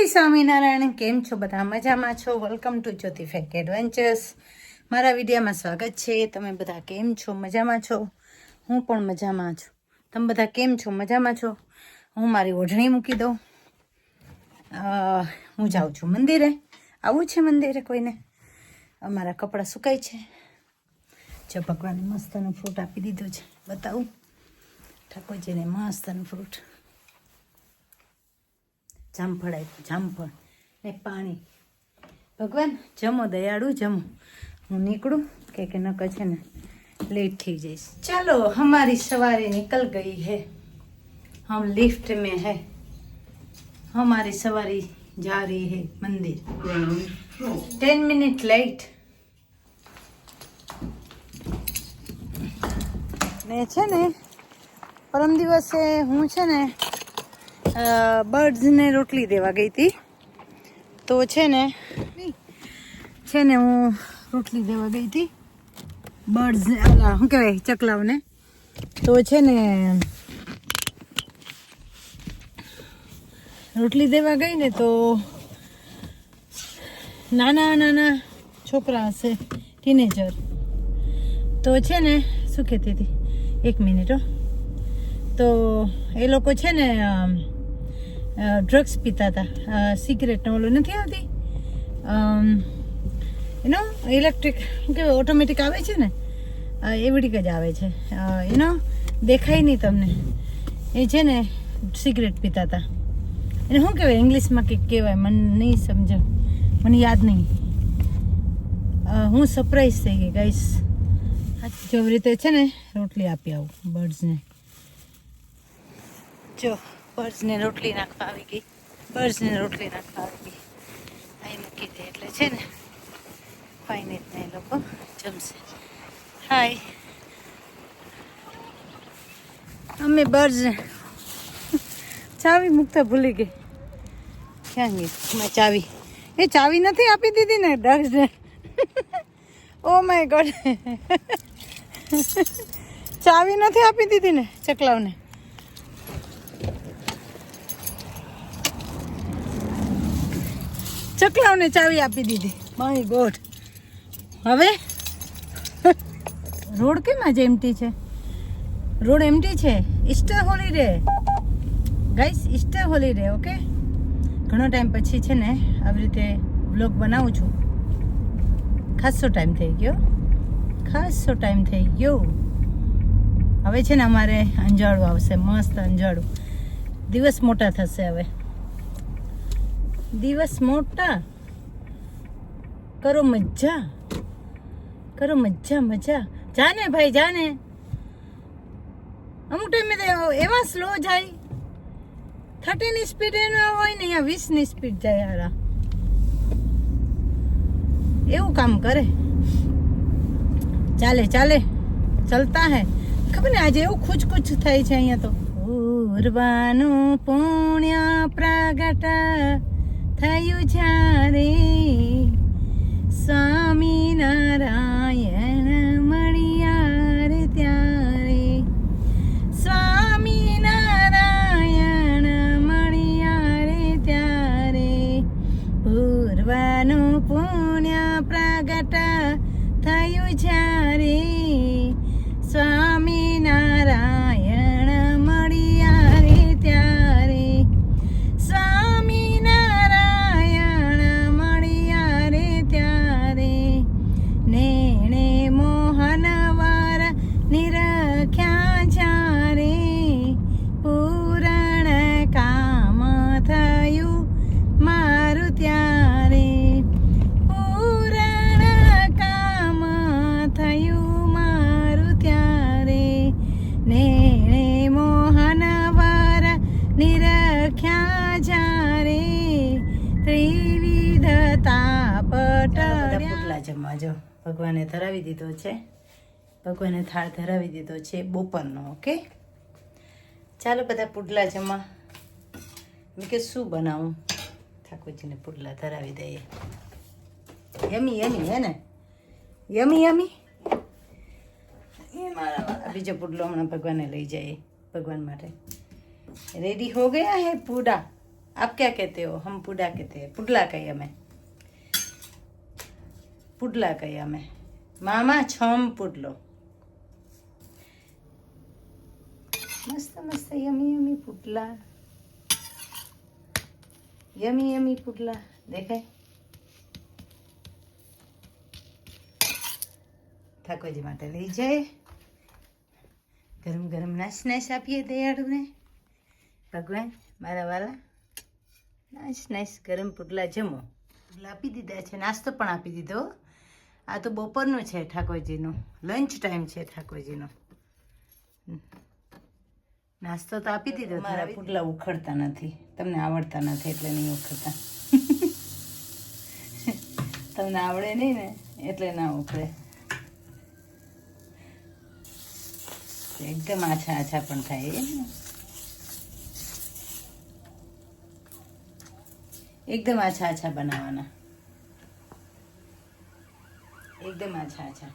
સ્વામિનારાયણ. કેમ છો બધા? મજામાં છો? Welcome to Jyoti fake adventures. મારા વિડીયોમાં સ્વાગત છે. તમે બધા કેમ છો? મજામાં છો? હું પણ મજામાં છું. તમે બધા કેમ છો? મજામાં છો? હું મારી ઓઢણી મૂકી દઉં. હું જાઉં છું મંદિરે. આવું છે મંદિરે કોઈને? અમારા કપડાં સુકાય છે. જો ભગવાને મસ્તનું ફ્રૂટ આપી દીધું છે, બતાવું ઠાકોરજીને મસ્તનું ફ્રૂટ. જામફળ આપ્યું, જામફળ ને પાણી. ભગવાન જમો, દયાળુ જમો. હું નીકળું કે નકર છે ને लेट थी जैस. चलो हमारी सवारी निकल गई है. हम लिफ्ट में है. हमारी सवारी जा रही है मंदिर. 10 मिनट लेट. ને છે ને પરમ દિવસે હું છે ને બર્ડ્સને રોટલી દેવા ગઈ હતી. તો છે ને હું રોટલી દેવા ગઈ હતી બર્ડ્સ, શું કહેવાય, ચકલાઓને. તો છે ને રોટલી દેવા ગઈ ને તો નાના નાના છોકરા હશે, ટીનેજર. તો છે ને શું કહેતી હતી, 1 મિનિટ. તો એ લોકો છે ને ડ્રગ્સ પીતા હતા. સિગરેટનો ઓલું નથી આવતી એનો ઇલેક્ટ્રિક કે ઓટોમેટિક આવે છે ને, એવડીક જ આવે છે. એનો દેખાય નહીં તમને. એ છે ને સિગરેટ પીતા હતા. એને શું કહેવાય ઇંગ્લિશમાં કંઈક કહેવાય, મને નહીં સમજાવ, મને યાદ નહીં. હું સરપ્રાઈઝ થઈ ગઈ ગાઈસ. જો રીતે છે ને રોટલી આપી આવું બર્ડ્સને. જો બર્ડ્સને રોટલી નાખવા આવી ગઈ. બર્ડ્સને રોટલી નાખવા આવી ગઈ. અહીં મૂકી દે એટલે છે ને ફાઇનેટને એ લોકો જમશે. હાય. અમે બર્ડ્સને ચાવી મૂકતા ભૂલી ગઈ. ક્યાં ગઈ મેં ચાવી? એ ચાવી નથી આપી દીધી ને ડગ્સને. ઓ માય ગોડ, ચાવી નથી આપી દીધી ને ચકલાઓને. ચકલાઓને ચાવી આપી દીધી. My God. હવે રોડ કેમ આજે એમટી છે? રોડ એમટી છે. Easter holiday guys, Easter holiday. Okay, ઘણો ટાઈમ પછી છે ને આવી રીતે વ્લોગ બનાવું છું. ખાસો ટાઈમ થઈ ગયો. હવે છે ને અમારે અંજાળું આવશે, મસ્ત અંજાળું. દિવસ મોટા થશે હવે, દિવસ મોટા. કરો મજા, કરો મજા મજા. જાને ભાઈ જાને. અમુક ટાઈમે એવા સ્લો જાય. 30ની સ્પીડ એનો હોય ને, અહીંયા 20ની સ્પીડ જાય. યાર એવું કામ કરે. ચાલે ચાલે ચલતા હે. ખબર ને આજે એવું ખુચ થાય છે અહીંયા તો. પૂર્વાનું પુણ્ય પ્રગટ થયું જ્યારે સ્વામિનારાયણ મળ્યા રે ત્યારે. સ્વામિનારાયણ મળ્યા રે ત્યારે. પૂર્વાનું પુણ્ય પ્રગટ થયું જ્યારે સ્વામિનારાયણ મળ્યા રે ત્યારે. સ્વામિનારાયણ મળ્યા રે ત્યારે. નેણે મોહન વર નિરખ્યા જ્યારે પૂરણ કામ થયું મારું ત્યારે. પૂરણ કામ થયું મારું ત્યારે. નેણે મોહન વર નિરખ્યા જ્યારે ત્રિવિધ તાપ ટળ્યા. જમવા જો ભગવાને ધરાવી દીધો છે. ભગવાને થાળ ધરાવી દીધો છે બપોરનો. ઓકે, ચાલો બધા પુડલા જમવા. મેં કે શું બનાવું? ઠાકોરજીને પુડલા ધરાવી દઈએ. યમી યમી હે ને, યમી યમી. એ મારા બીજો પુડલો હમણાં ભગવાનને લઈ જાય, ભગવાન માટે. રેડી હો ગયા હે પૂડા. आप क्या कहते हो? हम पुडा कहते हैं. पुडला कहिए અમે. પુડલા કહીએ અમે. મામા છમ પુડલો. મસ્ત મસ્ત યમી યમી પુડલા. યમી યમી પુડલા દેખાય. ઠાકોરજી માટે લઈ જાય. ગરમ ગરમ નાશ નાશ આપીએ દયાળુને. ભગવાન મારા વાલા નાશ નાશ ગરમ પુડલા જમો. પુડલા આપી દીધા છે, નાસ્તો પણ આપી દીધો. આ તો બપોરનું છે ઠાકોરજીનું, લંચ ટાઈમ છે ઠાકોરજીનો. નાસ્તો તો આપી દીધો. મારા પુડલા ઉખડતા નથી, તમને આવડતા નથી એટલે નહીં ઉખડતા. તમને આવડે નહીં ને એટલે ના ઉખડે. એકદમ આછા આછા પણ થાય. એકદમ આછા આછા બનાવવાના, એકદમ આછા આછા.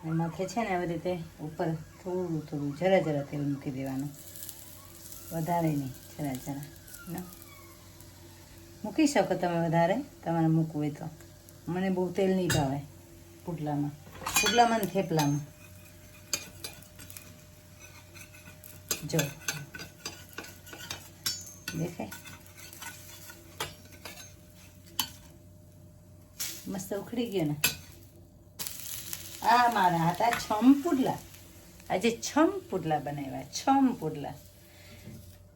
અને માથે છે ને આવી રીતે ઉપર થોડું થોડું જરા જરા તેલ મૂકી દેવાનું, વધારે નહીં, જરા જરા ના મૂકી શકો તમે. વધારે તમારે મૂકવું હોય તો. મને બહુ તેલ નહીં ભાવે પુડલામાં, પુડલામાં ને થેપલામાં. જો દેખાય મસ્ત ઉખડી ગયો ને. આ મારા હતા છમ પુડલા. આજે છમ પુડલા બનાવ્યા, છમ પુડલા.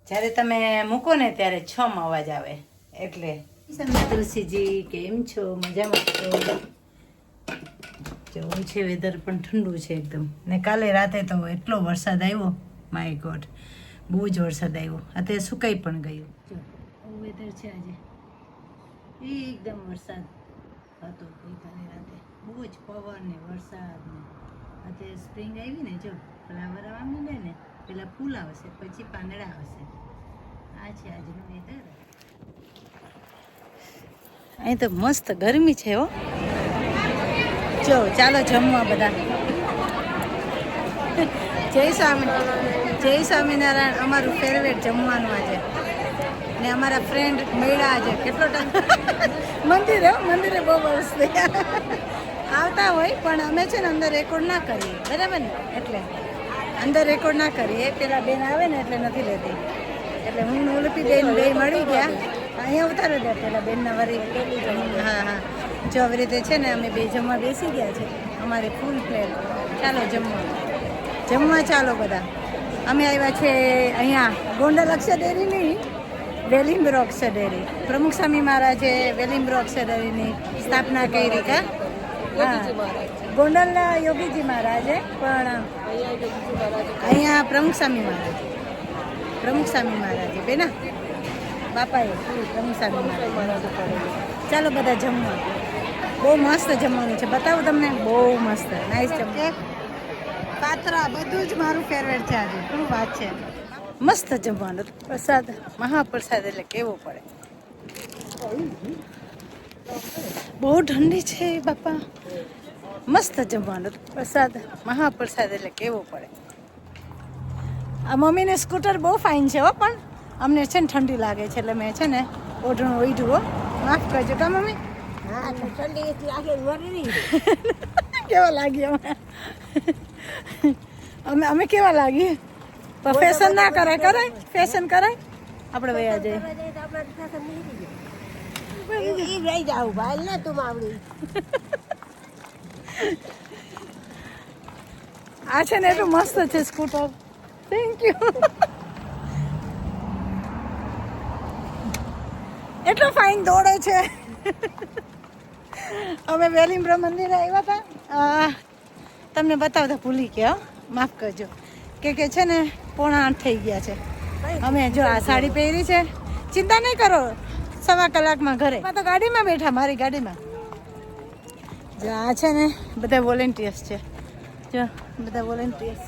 જ્યારે તમે મૂકો ને ત્યારે છમ અવાજ આવે એટલે. તુલસીજી કેમ છો? મજામાં છો? જવું છે, વેધર પણ ઠંડુ છે એકદમ. ને કાલે રાતે તો એટલો વરસાદ આવ્યો, માય ગોડ, બહુ જ વરસાદ આવ્યો. અત્યારે સુકાઈ પણ ગયું. જો વેધર છે આજે, એકદમ વરસાદ હતો ગઈકાલે રાતે. બહુ જ પવન ને વરસાદ ને. અત્યારે સ્પ્રિંગ આવી ને, જો ફ્લાવર આવવા માંડે ને, પેલા ફૂલ આવશે, પછી પાંદડા આવશે. આ છે આજનું વેધર. અહીં તો મસ્ત ગરમી છે હો. જો ચાલો જમવા બધા. જય સ્વામિનારાયણ, જય સ્વામિનારાયણ. અમારું ફેવરેટ જમવાનું આજે. ને અમારા ફ્રેન્ડ મળ્યા આજે. કેટલો ટાઈમ મંદિરે બહુ વર્ષ થયા. આવતા હોય પણ અમે છે ને અંદર રેકોર્ડ ના કરીએ, બરાબર ને? એટલે અંદર રેકોર્ડ ના કરીએ. પેલા બેન આવે ને એટલે નથી લેતી. એટલે હું ઉલપી બેન બે મળી ગયા. અહીંયા ઉતારો દે પેલા બેનના વરી. હા હા, જો આવી રીતે છે ને અમે બે જમવા બેસી ગયા છે. અમારે ફૂલ પ્લેટ. ચાલો જમવા ચાલો બધા. અમે આવ્યા છે અહીંયા ગોંડલ અક્ષર ડેરીની વેલિમ્બ્રો અક્ષર ડેરી. પ્રમુખ સ્વામી મહારાજે વેલિમ્બ્રો અક્ષર ડેરીની સ્થાપના કરી. કા ગોંડલના યોગીજી મહારાજે, પણ અહીંયા પ્રમુખ સ્વામી મહારાજે બેના બાપાએ પ્રમુખ સ્વામી મહારાજ. ચાલો બધા જમવા. બહુ મસ્ત જમવાનું છે, બતાવું તમને. બહુ મસ્ત નાઈસ જમવાનું. પાત્રા બધું જ મારું ફેવરેટ છે આજે. શું વાત છે? મસ્ત જમવાનું. પ્રસાદ, મહાપ્રસાદ એટલે કેવો પડે. બહુ ઠંડી છે બાપા. મસ્ત જમવાનું. પ્રસાદ, મહાપ્રસાદ એટલે કેવો પડે. આ મમ્મીને સ્કૂટર બહુ ફાઇન છે હો, પણ અમને છે ને ઠંડી લાગે છે એટલે મેં છે ને ઓઢણું ઓઢું હો. માફ કરજો. કા મમ્મી? કેવા લાગી અમે કેવા લાગીએ? ફેશન ના કરાય, ફેશન કરાય. આપણે વયા જઈએ. આ છે ને એટલું મસ્ત છે સ્કૂટર. Thank you. એટલો ફાઇન દોડે છે. અમે વેલિમ્બ્રો મંદિરે આવ્યા હતા. તમને બતાવતા ભૂલી ગયા, માફ કરજો. કે છે ને 7:45 થઈ ગયા છે. અમે જો આ સાડી પહેરી છે. ચિંતા નહીં કરો, 1.25 કલાકમાં ઘરે. તો ગાડીમાં બેઠા, મારી ગાડીમાં. જો આ છે ને બધા વોલેન્ટિયર્સ છે. જો બધા વોલેન્ટિયર્સ.